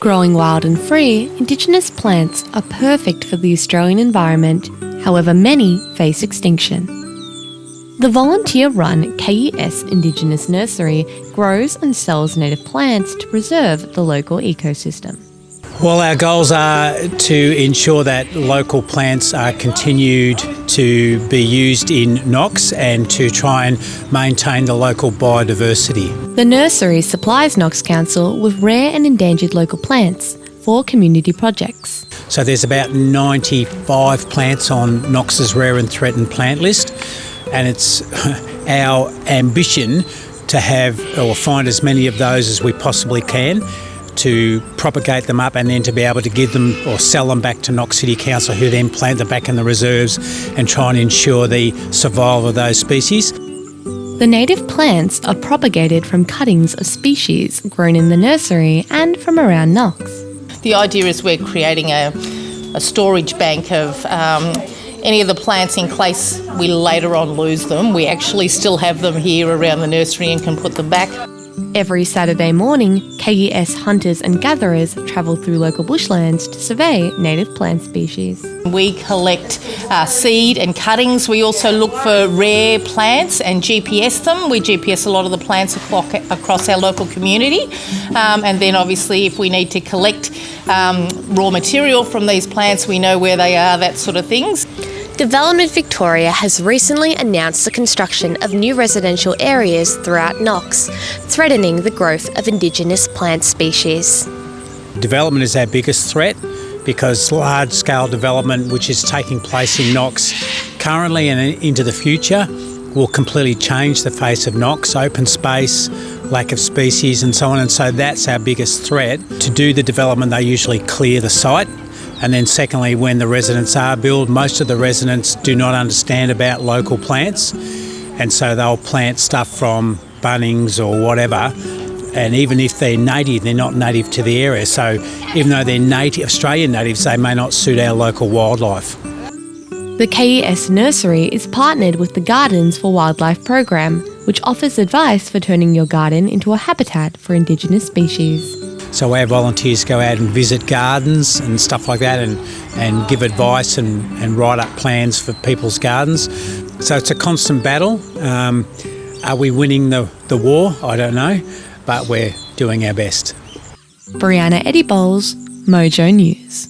Growing wild and free, indigenous plants are perfect for the Australian environment, however many face extinction. The volunteer-run KES Indigenous Nursery grows and sells native plants to preserve the local ecosystem. Well, our goals are to ensure that local plants are continued to be used in Knox and to try and maintain the local biodiversity. The nursery supplies Knox Council with rare and endangered local plants for community projects. So there's about 95 plants on Knox's rare and threatened plant list, and it's our ambition to have or find as many of those as we possibly can, to propagate them up and then to be able to give them or sell them back to Knox City Council, who then plant them back in the reserves and try and ensure the survival of those species. The native plants are propagated from cuttings of species grown in the nursery and from around Knox. The idea is we're creating a storage bank of any of the plants in case we later on lose them. We actually still have them here around the nursery and can put them back. Every Saturday morning, KES hunters and gatherers travel through local bushlands to survey native plant species. We collect seed and cuttings. We also look for rare plants and GPS them. We GPS a lot of the plants across our local community. And then obviously if we need to collect raw material from these plants, we know where they are, that sort of things. Development Victoria has recently announced the construction of new residential areas throughout Knox, threatening the growth of Indigenous plant species. Development is our biggest threat because large-scale development, which is taking place in Knox currently and into the future, will completely change the face of Knox, open space, lack of species and so on. And so that's our biggest threat. To do the development, they usually clear the site. And then secondly, when the residents are built, most of the residents do not understand about local plants, and so they'll plant stuff from Bunnings or whatever, and even if they're native, they're not native to the area. So even though they're native, Australian natives, they may not suit our local wildlife. The KES Nursery is partnered with the Gardens for Wildlife program, which offers advice for turning your garden into a habitat for Indigenous species. So our volunteers go out and visit gardens and stuff like that and give advice and write up plans for people's gardens. So it's a constant battle. Are we winning the war? I don't know, but we're doing our best. Breanna, Edebohls, Mojo News.